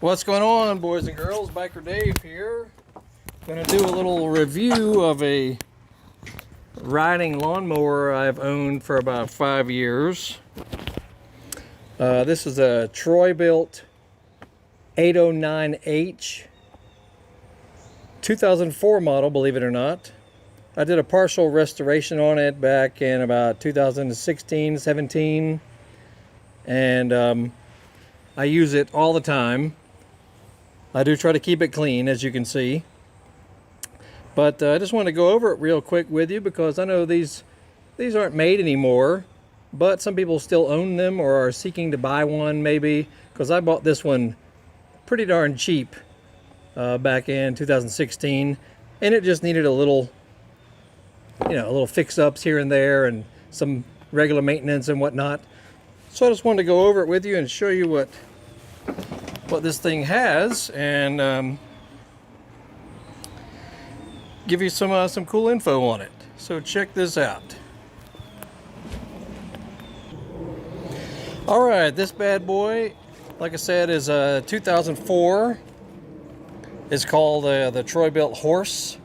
What's going on, boys and girls? Biker Dave here. Gonna do a little review of a riding lawnmower I've owned for about 5 years. This is a Troy-Bilt 809H 2004 model, believe it or not. I did a partial restoration on it back in about 2016, 17, and I use it all the time. I do try to keep it clean, as you can see. But I just want to go over it real quick with you because I know these aren't made anymore, but some people still own them or are seeking to buy one maybe, because I bought this one pretty darn cheap back in 2016, and it just needed a little, a little fix-ups here and there and some regular maintenance and whatnot. So I just wanted to go over it with you and show you what this thing has, and give you some cool info on it. So check this out. All right, this bad boy, like I said, is a 2004. It's called the Troy-Bilt Horse.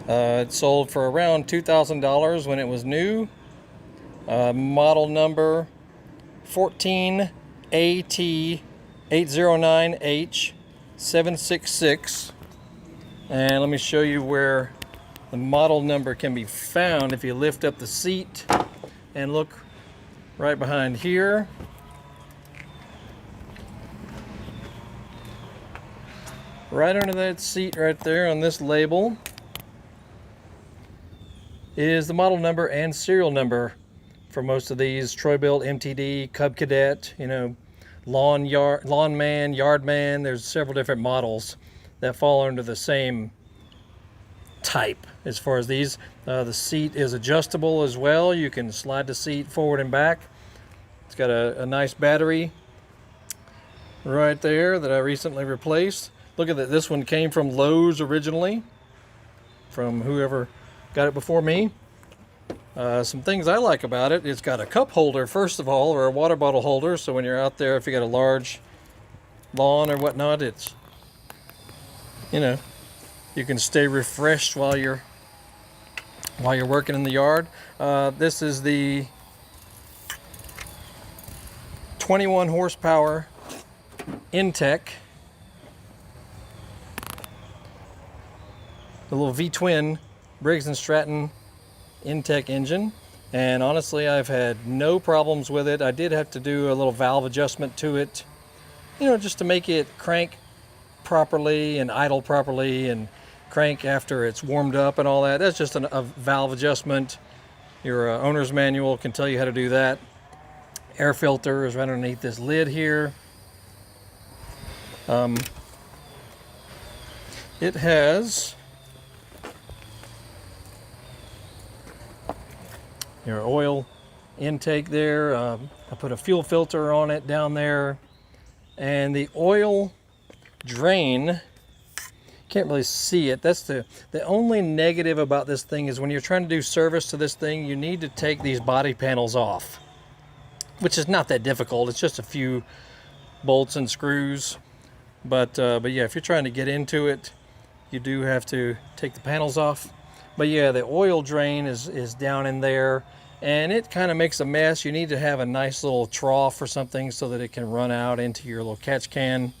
It sold for around $2,000 when it was new. Model number 14AT809H766. And let me show you where the model number can be found. If you lift up the seat and look right behind here, right under that seat right there on this label is the model number and serial number for most of these: Troy-Bilt, MTD, Cub Cadet, Lawnman, Yardman. There's several different models that fall under the same type as far as these. The seat is adjustable as well. You can slide the seat forward and back. It's got a nice battery right there that I recently replaced. Look at that. This one came from Lowe's originally, from whoever got it before me. Some things I like about it: it's got a cup holder, first of all, or a water bottle holder, so when you're out there, if you got a large lawn or whatnot, it's, you can stay refreshed while you're working in the yard. This is the 21 horsepower Intek, the little V-twin Briggs and Stratton Intek engine, and honestly I've had no problems with it. I did have to do a little valve adjustment to it, just to make it crank properly and idle properly and crank after it's warmed up and all that. That's just a valve adjustment. Your owner's manual can tell you how to do that. Air filter is right underneath this lid here. It has your oil intake there. I put a fuel filter on it down there, and the oil drain, can't really see it. That's the only negative about this thing, is when you're trying to do service to this thing, you need to take these body panels off, which is not that difficult. It's just a few bolts and screws, but yeah, if you're trying to get into it, you do have to take the panels off. But yeah, the oil drain is down in there, and it kind of makes a mess. You need to have a nice little trough or something so that it can run out into your little catch can.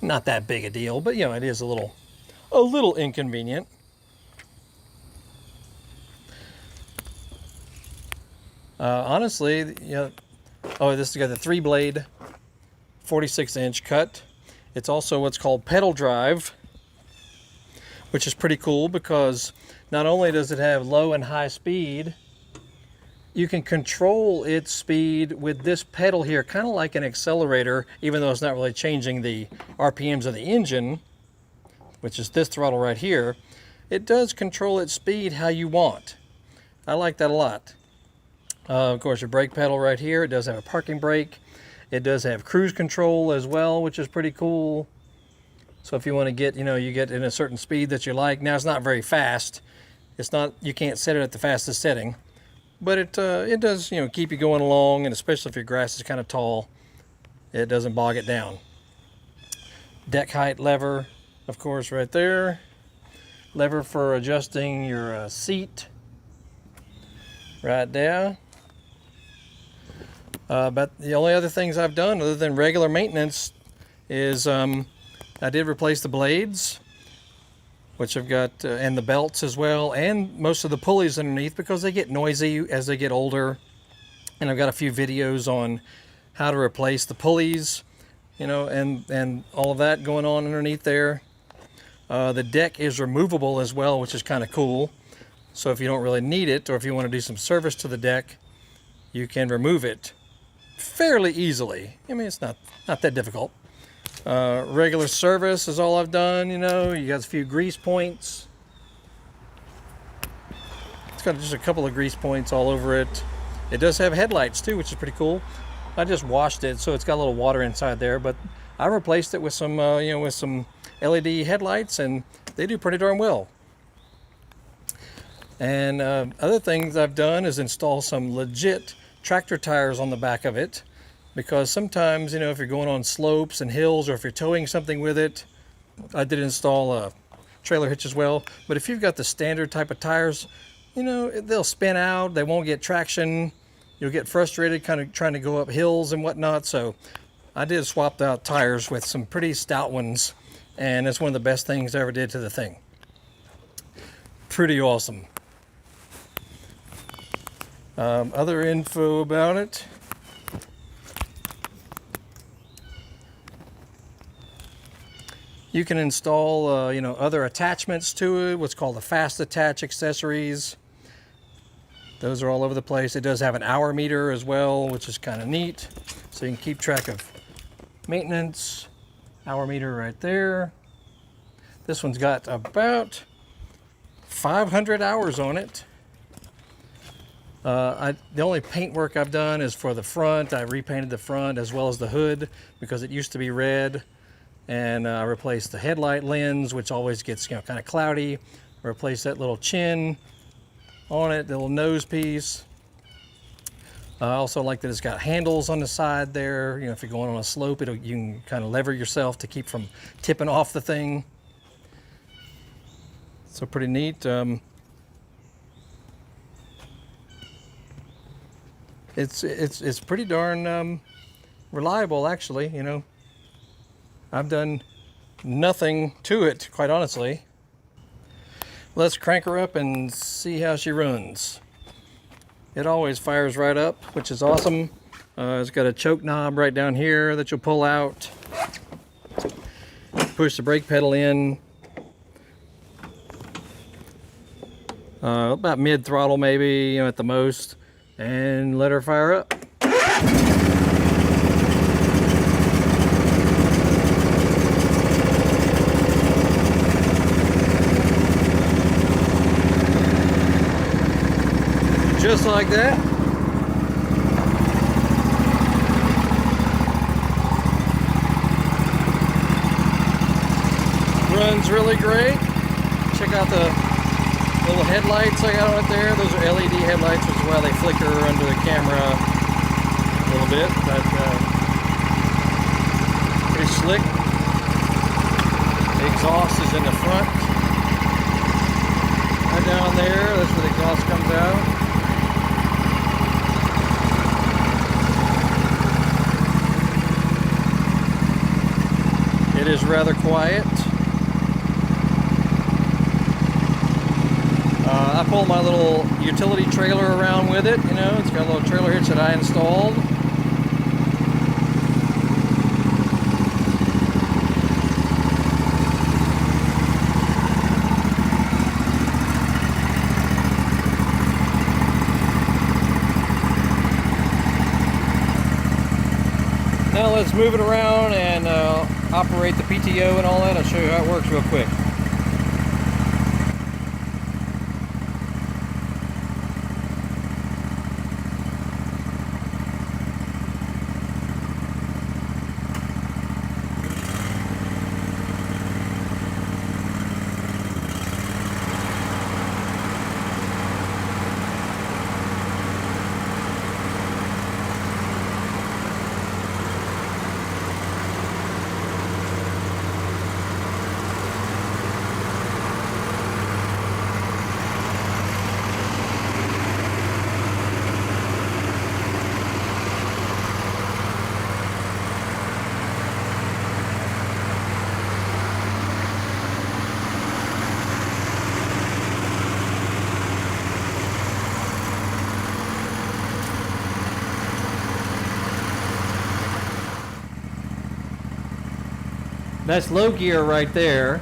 Not that big a deal, but it is a little inconvenient. Honestly, this has got the 3-blade 46-inch cut. It's also what's called pedal drive, which is pretty cool because not only does it have low and high speed, you can control its speed with this pedal here, kind of like an accelerator, even though it's not really changing the RPMs of the engine, which is this throttle right here. It does control its speed how you want. I like that a lot. Of course, your brake pedal right here. It does have a parking brake. It does have cruise control as well, which is pretty cool. So if you want to get, you get in a certain speed that you like. Now, it's not very fast. You can't set it at the fastest setting, but it does, keep you going along, and especially if your grass is kind of tall, it doesn't bog it down. Deck height lever, of course, right there. Lever for adjusting your seat right there. But the only other things I've done other than regular maintenance is I did replace the blades, which I've got, and the belts as well, and most of the pulleys underneath because they get noisy as they get older. And I've got a few videos on how to replace the pulleys, you know, and all of that going on underneath there. The deck is removable as well, which is kind of cool. So if you don't really need it, or if you want to do some service to the deck, you can remove it fairly easily. I mean, it's not that difficult. Regular service is all I've done, you know. You got a few grease points. It's got just a couple of grease points all over it. It does have headlights too, which is pretty cool. I just washed it, so it's got a little water inside there, but I replaced it with some, you know, with some LED headlights, and they do pretty darn well. And other things I've done is install some legit tractor tires on the back of it, because sometimes, you know, if you're going on slopes and hills, or if you're towing something with it, I did install a trailer hitch as well. But if you've got the standard type of tires, you know, they'll spin out, they won't get traction, you'll get frustrated kind of trying to go up hills and whatnot. So I did swap out tires with some pretty stout ones, and it's one of the best things I ever did to the thing. Pretty awesome. Other info about it. You can install, you know, other attachments to it, what's called the fast attach accessories. Those are all over the place. It does have an hour meter as well, which is kind of neat. So you can keep track of maintenance. Hour meter right there. This one's got about 500 hours on it. The only paint work I've done is for the front. I repainted the front as well as the hood because it used to be red. And I replaced the headlight lens, which always gets, you know, kind of cloudy. Replaced that little chin on it, the little nose piece. I also like that it's got handles on the side there. You know, if you're going on a slope, you can kind of lever yourself to keep from tipping off the thing. So pretty neat. It's pretty darn reliable, actually. You know, I've done nothing to it, quite honestly. Let's crank her up and see how she runs. It always fires right up, which is awesome. It's got a choke knob right down here that you'll pull out. Push the brake pedal in. About mid throttle maybe, you know, at the most, and let her fire up. Just like that. Runs really great. Check out the little headlights I got on it there. Those are LED headlights, which is why they flicker under the camera a little bit, but pretty slick. The exhaust is in the front. Right down there, that's where the exhaust comes out. It is rather quiet. I pulled my little utility trailer around with it, you know, it's got a little trailer hitch that I installed. Now let's move it around and operate the PTO and all that. I'll show you how it works real quick. That's low gear right there.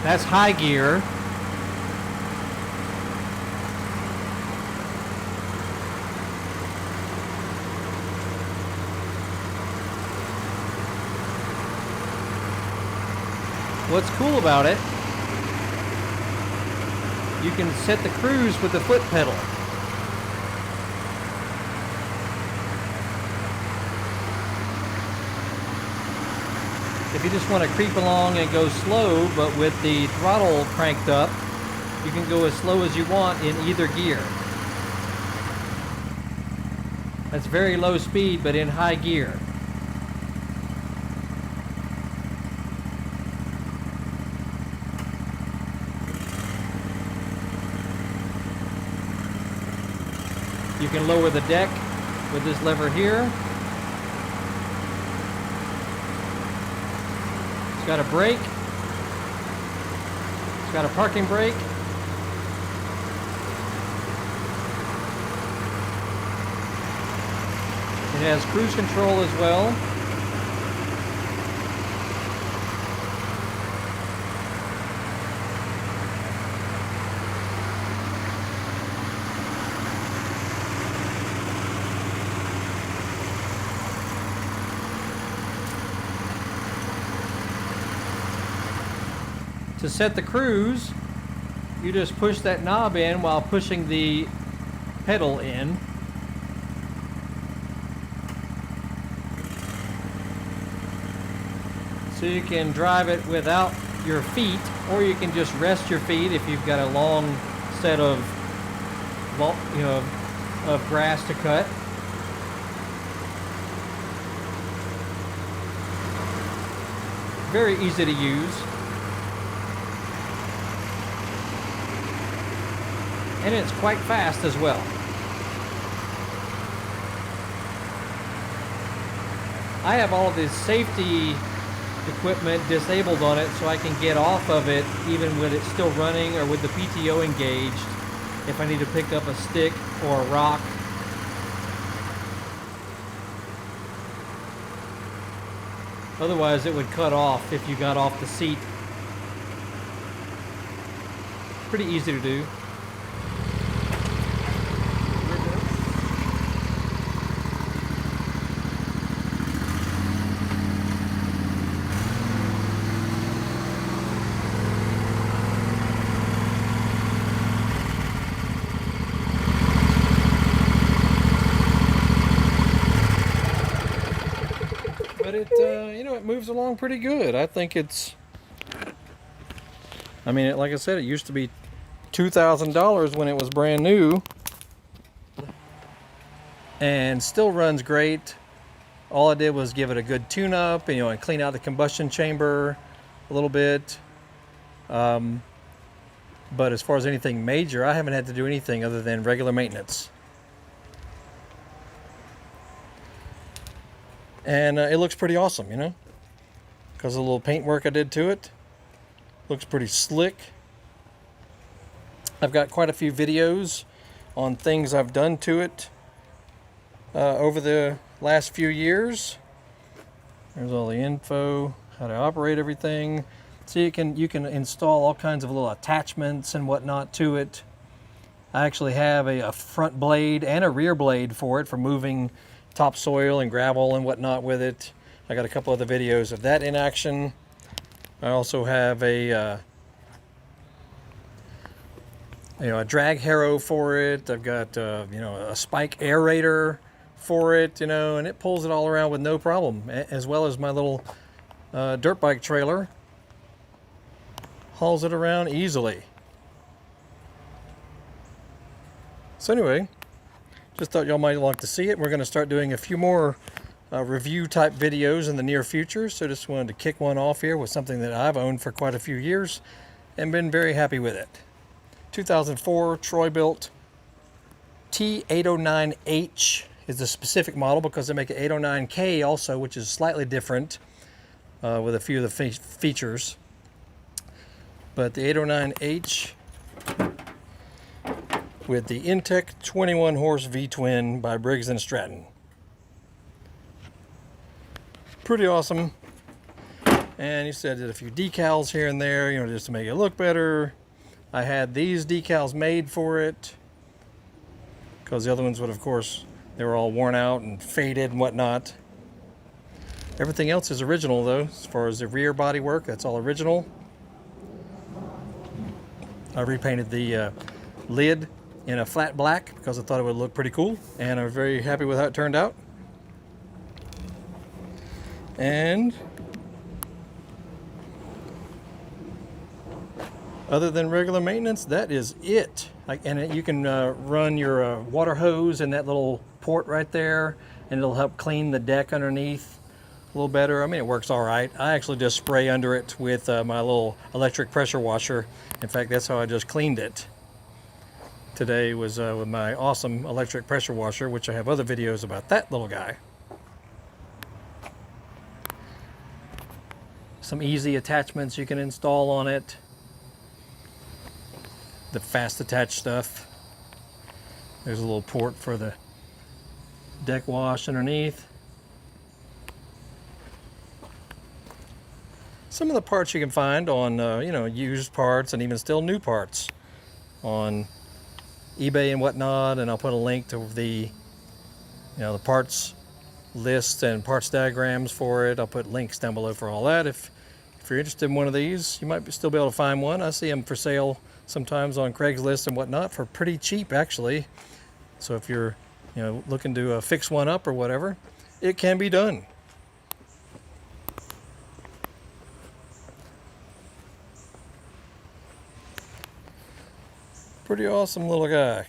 That's high gear. What's cool about it, you can set the cruise with the foot pedal. If you just want to creep along and go slow, but with the throttle cranked up, you can go as slow as you want in either gear. That's very low speed, but in high gear. You can lower the deck with this lever here. It's got a brake. It's got a parking brake. It has cruise control as well. To set the cruise, you just push that knob in while pushing the pedal in. So you can drive it without your feet, or you can just rest your feet if you've got a long set of, of grass to cut. Very easy to use. And it's quite fast as well. I have all of this safety equipment disabled on it so I can get off of it even when it's still running or with the PTO engaged if I need to pick up a stick or a rock. Otherwise it would cut off if you got off the seat. Pretty easy to do. But it, it moves along pretty good. I think it's, like I said, it used to be $2,000 when it was brand new and still runs great. All I did was give it a good tune-up, and clean out the combustion chamber a little bit. But as far as anything major, I haven't had to do anything other than regular maintenance. And it looks pretty awesome, because of the little paint work I did to it. Looks pretty slick. I've got quite a few videos on things I've done to it over the last few years. There's all the info, how to operate everything. So you can install all kinds of little attachments and whatnot to it. I actually have a front blade and a rear blade for it for moving topsoil and gravel and whatnot with it. I got a couple other videos of that in action. I also have a drag harrow for it. I've got a spike aerator for it, and it pulls it all around with no problem, as well as my little dirt bike trailer hauls it around easily. So anyway, just thought y'all might like to see it. We're going to start doing a few more review type videos in the near future. So just wanted to kick one off here with something that I've owned for quite a few years and been very happy with it. 2004 Troy-Bilt T809H is the specific model because they make an 809K also, which is slightly different with a few of the features. But the 809H with the Intek 21 horse V-twin by Briggs and Stratton. Pretty awesome. And he said that a few decals here and there, you know, just to make it look better. I had these decals made for it because the other ones would, of course, they were all worn out and faded and whatnot. Everything else is original though. As far as the rear body work, that's all original. I repainted the lid in a flat black because I thought it would look pretty cool, and I'm very happy with how it turned out. And other than regular maintenance, that is it. And you can run your water hose in that little port right there, and it'll help clean the deck underneath a little better. I mean, it works all right. I actually just spray under it with my little electric pressure washer. In fact, that's how I just cleaned it today, was with my awesome electric pressure washer, which I have other videos about that little guy. Some easy attachments you can install on it. The fast attach stuff. There's a little port for the deck wash underneath. Some of the parts you can find on you know, used parts and even still new parts on eBay and whatnot, and I'll put a link to the the parts list and parts diagrams for it. I'll put links down below for all that. If you're interested in one of these, you might still be able to find one. I see them for sale sometimes on Craigslist and whatnot for pretty cheap actually. So if you're looking to fix one up or whatever, it can be done. Pretty awesome little guy.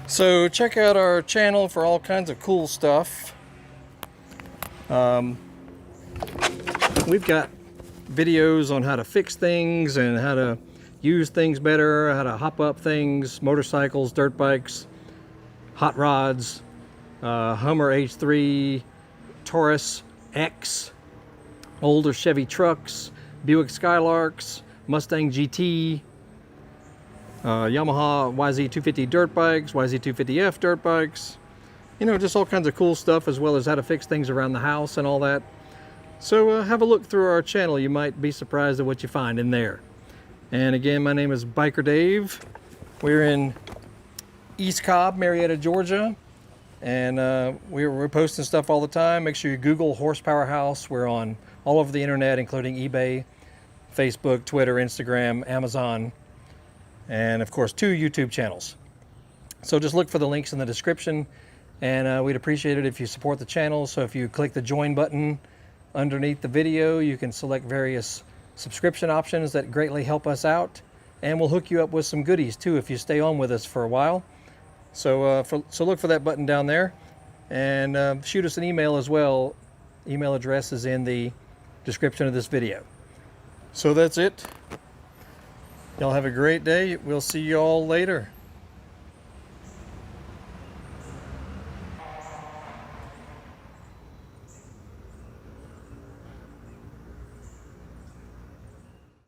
So check out our channel for all kinds of cool stuff. We've got videos on how to fix things and how to use things better, how to hop up things, motorcycles, dirt bikes, hot rods, Hummer H3, Taurus X, older Chevy trucks, Buick Skylarks, Mustang GT, Yamaha YZ250 dirt bikes, YZ250F dirt bikes, just all kinds of cool stuff, as well as how to fix things around the house and all that. So have a look through our channel. You might be surprised at what you find in there. And again, my name is Biker Dave. We're in East Cobb, Marietta, Georgia, and we're posting stuff all the time. Make sure you Google Horsepower House. We're on all over the internet, including eBay, Facebook, Twitter, Instagram, Amazon, and of course 2 YouTube channels. So just look for the links in the description, and we'd appreciate it if you support the channel. So if you click the join button underneath the video, you can select various subscription options that greatly help us out, and we'll hook you up with some goodies too if you stay on with us for a while. So so look for that button down there, and shoot us an email as well. Email address is in the description of this video. So that's it. Y'all have a great day. We'll see you all later.